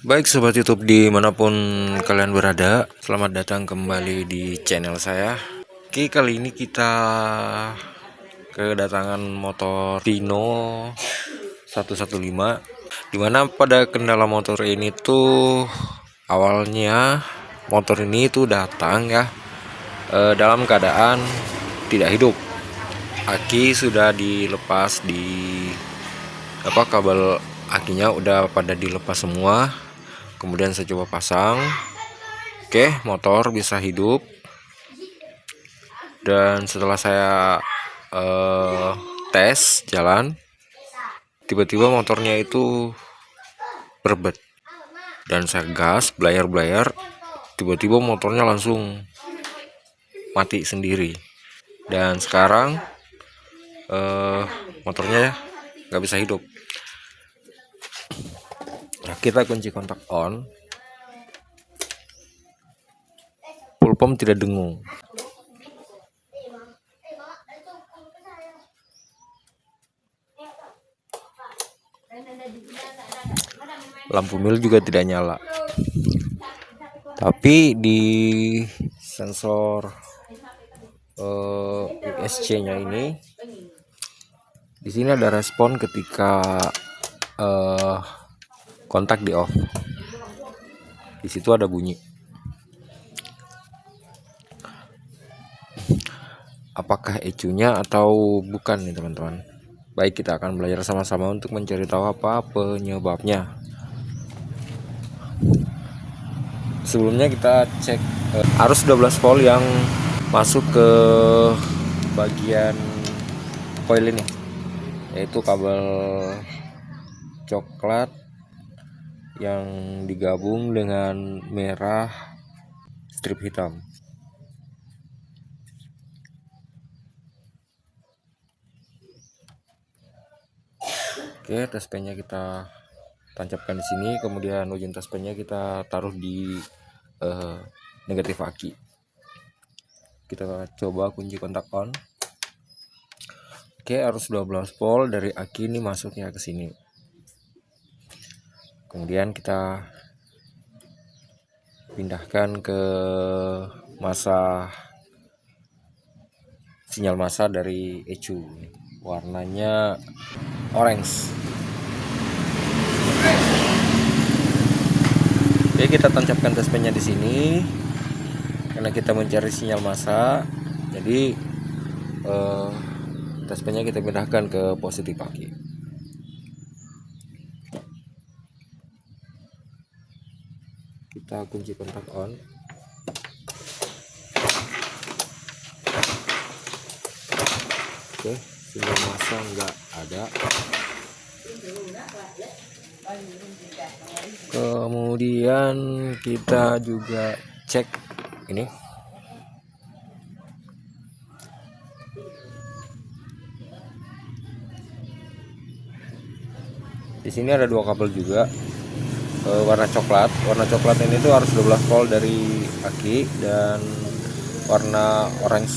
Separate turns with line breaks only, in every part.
Baik sobat YouTube dimanapun kalian berada, selamat datang kembali di channel saya. Oke, kali ini kita kedatangan motor Vino 115, dimana pada kendala motor ini tuh awalnya motor ini tuh datang ya dalam keadaan tidak hidup. Aki sudah dilepas di kabel akinya udah pada dilepas semua. Kemudian saya coba pasang. Oke, motor bisa hidup. Dan setelah saya tes jalan, tiba-tiba motornya itu berbet. Dan saya gas, blayar, tiba-tiba motornya langsung mati sendiri. Dan sekarang motornya nggak bisa hidup. Nah, kita kunci kontak on, full pump tidak dengung. Lampu mil juga tidak nyala. Tapi di sensor USC-nya ini, di sini ada respon ketika kontak di off. Di situ ada bunyi. Apakah ecunya atau bukan nih teman-teman? Baik, kita akan belajar sama-sama untuk mencari tahu apa penyebabnya. Sebelumnya kita cek arus 12 volt yang masuk ke bagian coil ini, yaitu kabel coklat yang digabung dengan merah strip hitam. Oke, tespennya kita tancapkan di sini, kemudian ujung tespennya kita taruh di negatif aki. Kita coba kunci kontak on. Oke, arus 12 volt dari aki ini masuknya ke sini. Kemudian kita pindahkan ke masa sinyal massa dari ECU. Warnanya orange. Oke, kita tancapkan tespennya di sini karena kita mencari sinyal massa. Jadi tespennya kita pindahkan ke positif aki. Kita kunci kontak on. Oke, sinyal massa nggak ada. Kemudian kita juga cek ini. Di sini ada dua kabel juga warna coklat. Warna coklat ini tuh harus 12 volt dari aki, dan warna orange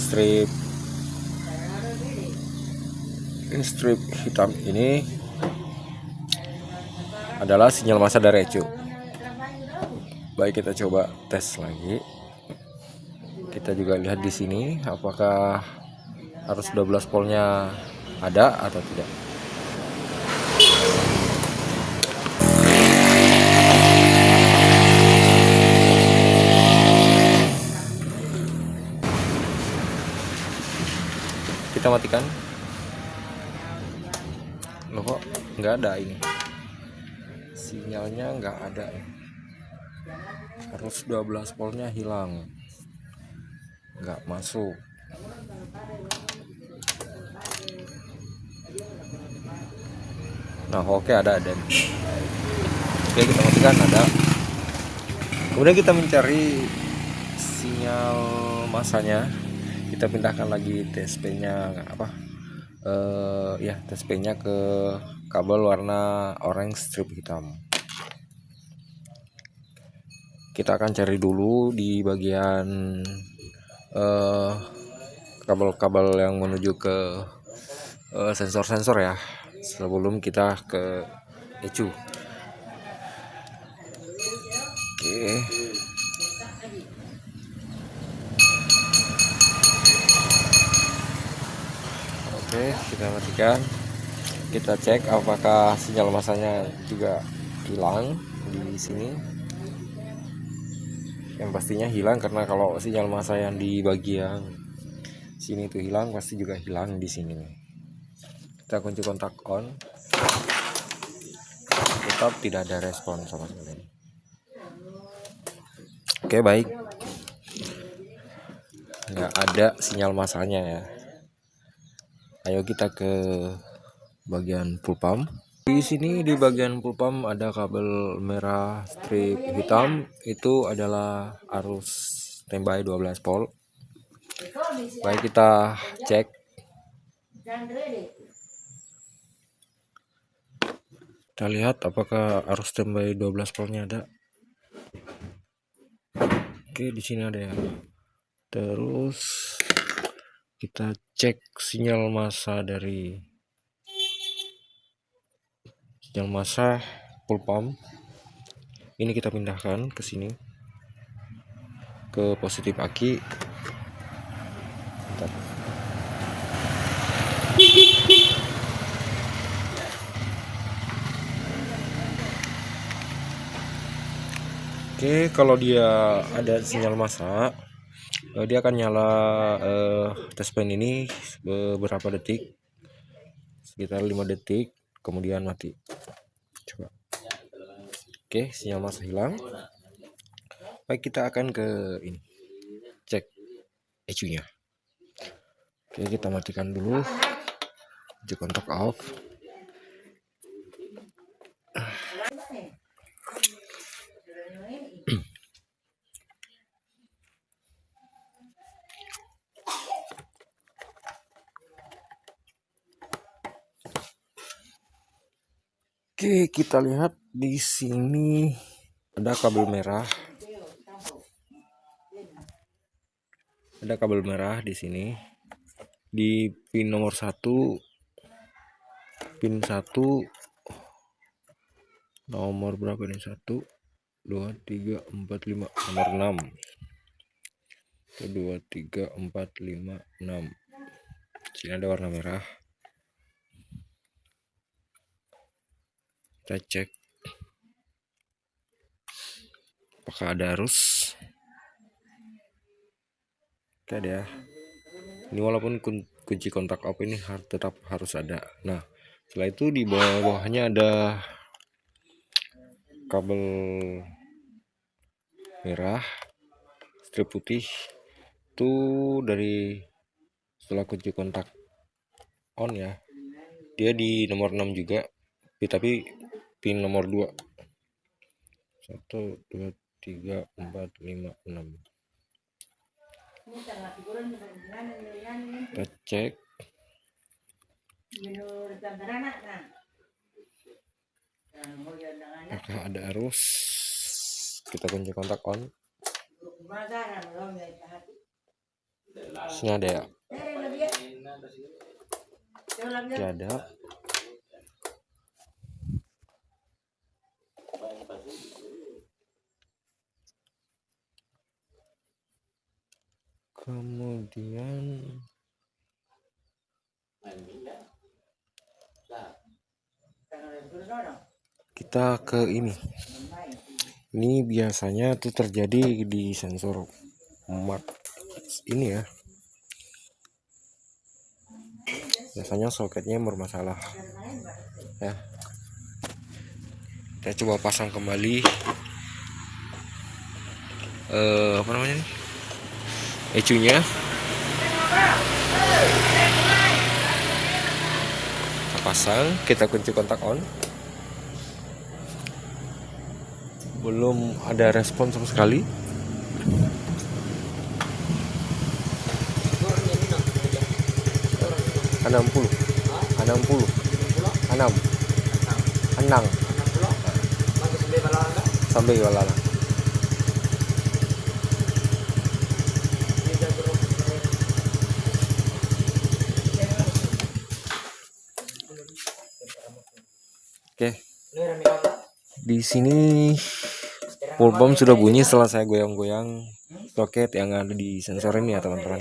strip hitam ini adalah sinyal massa dari ECU. Baik, kita coba tes lagi. Kita juga lihat di sini apakah arus 12 voltnya ada atau tidak. Kita matikan. Loh, kok nggak ada ini, sinyalnya nggak ada, arus 12 voltnya hilang, nggak masuk. Nah, oke, ada. Oke, kita matikan, ada. Kemudian kita mencari sinyal massanya. Kita pindahkan lagi TSP-nya TSP-nya ke kabel warna orange strip hitam. Kita akan cari dulu di bagian kabel-kabel yang menuju ke sensor-sensor ya, sebelum kita ke ECU. Oke, kita matikan. Kita cek apakah sinyal masanya juga hilang di sini. Yang pastinya hilang, karena kalau sinyal masa yang di bagian sini itu hilang, pasti juga hilang di sini. Kita kunci kontak on, tetap tidak ada respon sama sekali. Oke, baik, nggak ada sinyal masanya ya. Ayo kita ke bagian full pump. Di sini di bagian full pump ada kabel merah strip hitam, itu adalah arus standby 12 volt. Baik, kita cek. Kita lihat apakah arus standby 12 voltnya ada. Oke, di sini ada ya. Terus kita cek sinyal massa dari sinyal massa full pump. Ini kita pindahkan ke sini, ke positif aki. Bentar. Oke, kalau dia ada sinyal massa, dia akan nyala test pen ini beberapa detik, sekitar 5 detik, kemudian mati. Coba. Oke, sinyal massa hilang. Baik, kita akan ke ini, cek ECU-nya. Oke, kita matikan dulu, kunci kontak off. Oke, kita lihat di sini ada kabel merah. Ada kabel merah di sini di pin nomor 1, pin 1 nomor berapa ini? 1 2 3 4 5, nomor 6. 2 3 4 5 6. Sini ada warna merah. Kita cek apakah ada arus. Oke, ada ya. Ini walaupun kunci kontak off ini tetap harus ada. Nah, setelah itu di bawahnya ada kabel merah strip putih, itu dari setelah kunci kontak on ya, dia di nomor 6 juga, tapi pin nomor 2. 1 2 3 4 5 6. Kita cek apakah ada arus. Kita kunci kontak on. Sini ada ya. Tidak ada. Kemudian kita ke ini. Ini biasanya tuh terjadi di sensor mat ini ya. Biasanya soketnya bermasalah ya. Kita coba pasang kembali apa namanya nih, ECU-nya. Kita pasang, kita kunci kontak on. Belum ada respon sama sekali. Enam puluh sampai balala. Oke. Di sini Full pump sudah bunyi setelah saya goyang-goyang soket yang ada di sensor ini ya teman-teman.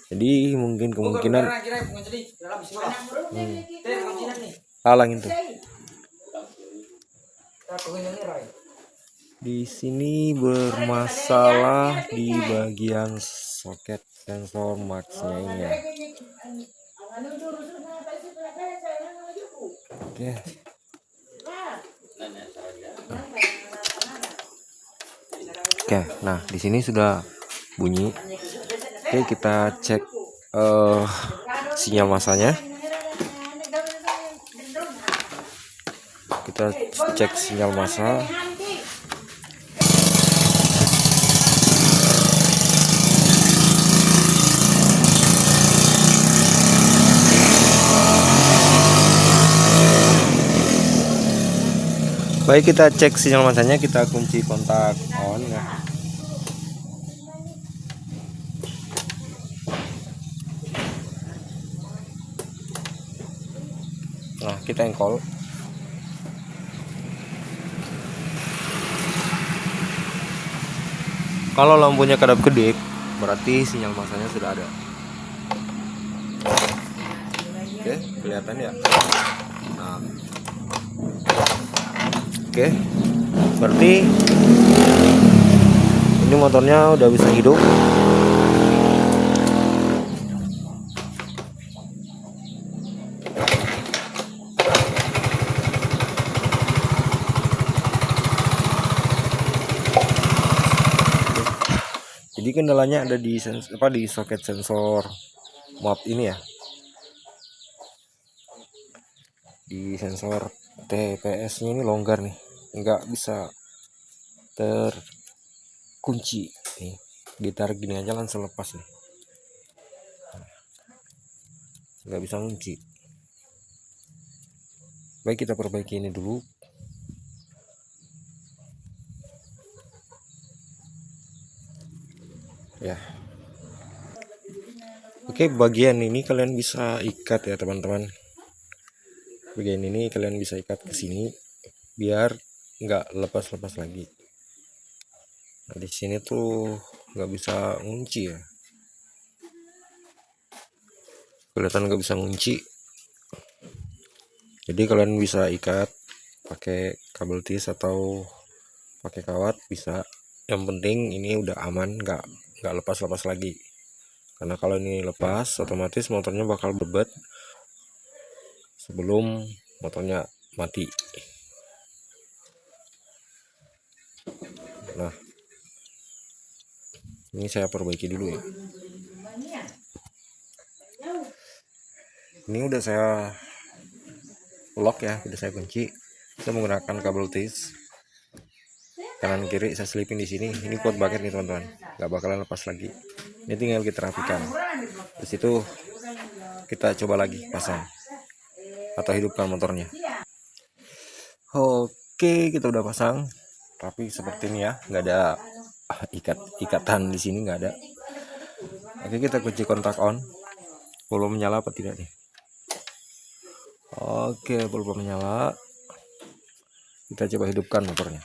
Jadi mungkin kemungkinan halang itu. Di sini bermasalah di bagian soket sensor max-nya ini ya. Oke. Oke, nah di sini sudah bunyi. Oke, kita cek sinyal masanya. Kita cek sinyal massa. Baik, kita cek sinyal massanya, kita kunci kontak on ya. Nah, kita engkol. Kalau lampunya kedap-kedip, berarti sinyal massanya sudah ada. Oke, kelihatan ya. Nah. Oke, berarti ini motornya udah bisa hidup. Jadi kendalanya ada di di soket sensor map ini ya, di sensor TPS-nya ini longgar nih, nggak bisa terkunci nih. Ditarik gini aja langsung lepas nih, nggak bisa kunci. Baik, kita perbaiki ini dulu. Ya, oke, bagian ini kalian bisa ikat ya teman-teman. Bagian ini kalian bisa ikat ke sini biar nggak lepas-lepas lagi. Nah, di sini tuh nggak bisa ngunci ya, kelihatan nggak bisa ngunci. Jadi kalian bisa ikat pakai kabel tis atau pakai kawat bisa. Yang penting ini udah aman, nggak lepas-lepas lagi. Karena kalau ini lepas, otomatis motornya bakal berbet sebelum motornya mati. Nah, ini saya perbaiki dulu ya. Ini udah saya lock ya, udah saya kunci. Saya menggunakan kabel tis kanan kiri, saya selipin di sini. Ini kuat banget nih teman-teman, nggak bakalan lepas lagi. Ini tinggal kita rapikan. Terus itu kita coba lagi pasang atau hidupkan motornya. Oke, kita udah pasang, tapi seperti ini ya, nggak ada ikatan di sini, nggak ada. Oke, kita kunci kontak on. Belum menyala apa tidak nih? Oke, belum menyala. Kita coba hidupkan motornya.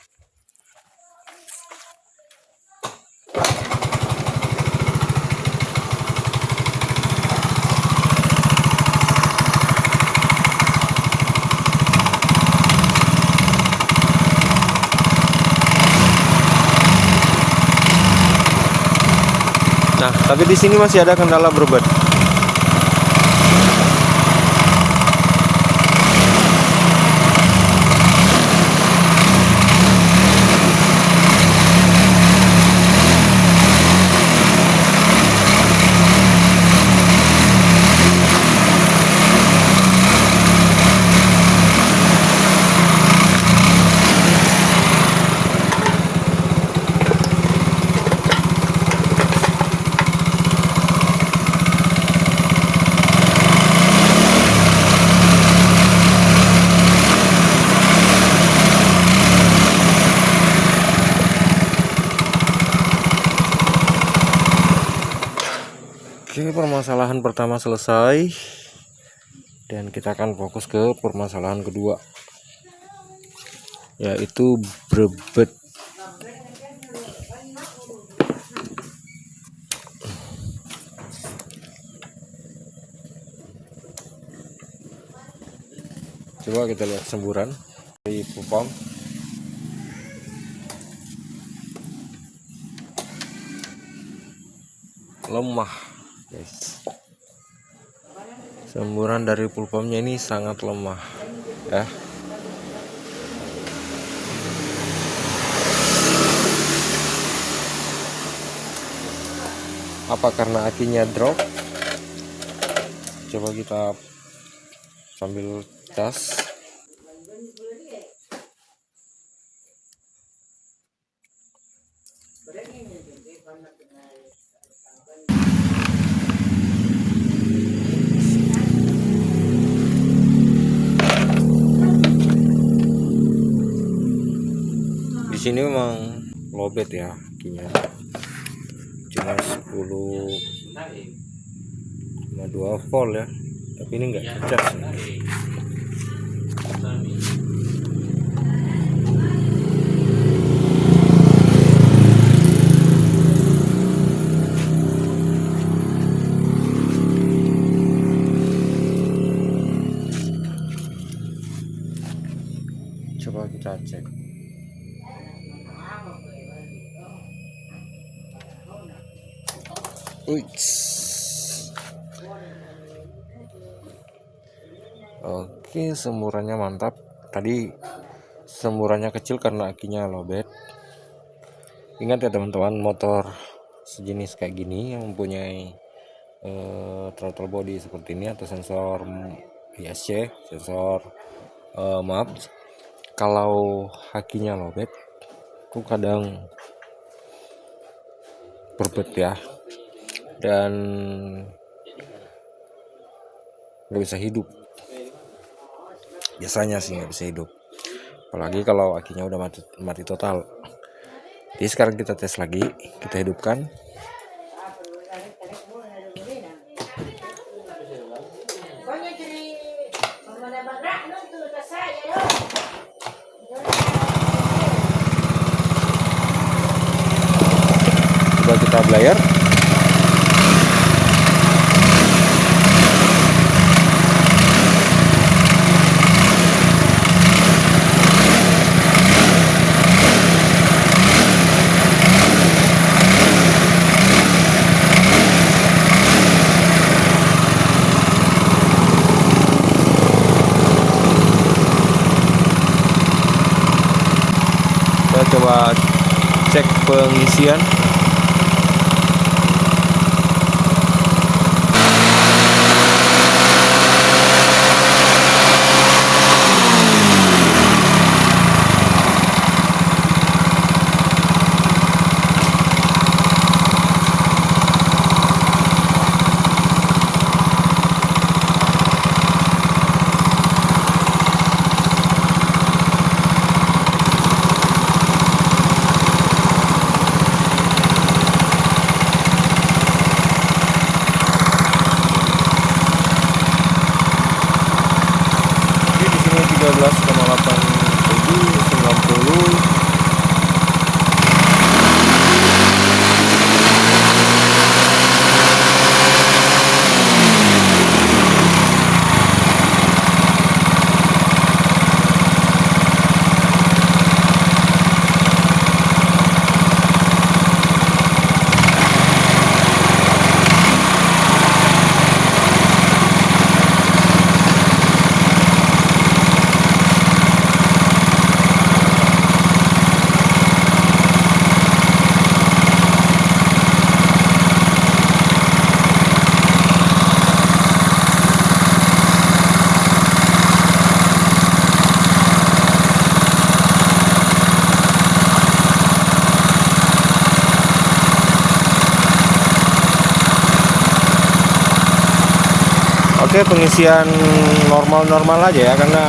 Nah, tapi di sini masih ada kendala berobat. Oke, permasalahan pertama selesai dan kita akan fokus ke permasalahan kedua. yaitu brebet. Coba kita lihat semburan dari pupam. Lemah, guys. Semburan dari pulpamnya ini sangat lemah, ya. Apa karena akinya drop? Coba kita sambil cas. Di sini memang lowbat ya akinya, cuma 10,2 volt ya, tapi ini enggak cas ya. Coba kita cek. Oke, semburannya mantap. Tadi semburannya kecil karena akinya lowbat. Ingat ya teman-teman, motor sejenis kayak gini yang mempunyai throttle body seperti ini atau sensor ISC, sensor maaf, kalau akinya lowbat itu kadang berbet ya, dan nggak bisa hidup. Biasanya sih nggak bisa hidup, apalagi kalau akinya udah mati total. Jadi sekarang kita tes lagi, kita hidupkan. Coba kita blayar. Kita coba cek pengisian. Oke, pengisian normal aja ya, karena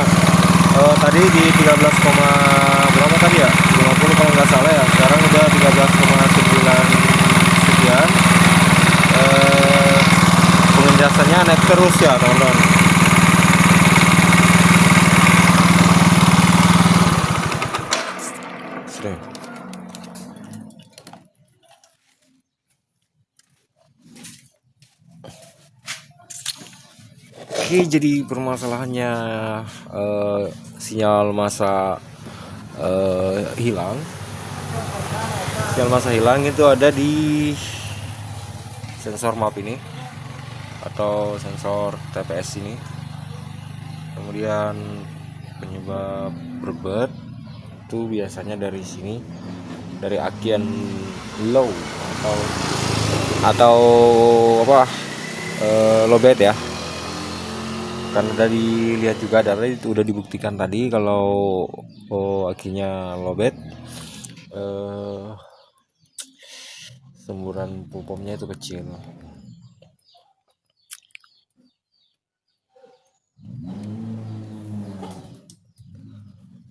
tadi di 13, berapa tadi ya, 50 kalau nggak salah ya, sekarang udah 13,9 sekian. Pengecasannya naik terus ya teman-teman. motornya. Oke, jadi permasalahannya sinyal massa hilang. Sinyal massa hilang itu ada di sensor map ini atau sensor TPS ini. Kemudian penyebab berbet itu biasanya dari sini, dari akian low atau apa lowbat ya. Karena udah dilihat juga dari itu, udah dibuktikan tadi kalau akinya lowbat, semburan pumpomnya itu kecil.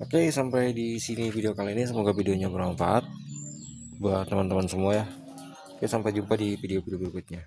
Oke, sampai di sini video kali ini. Semoga videonya bermanfaat buat teman-teman semua ya. Oke, sampai jumpa di video berikutnya.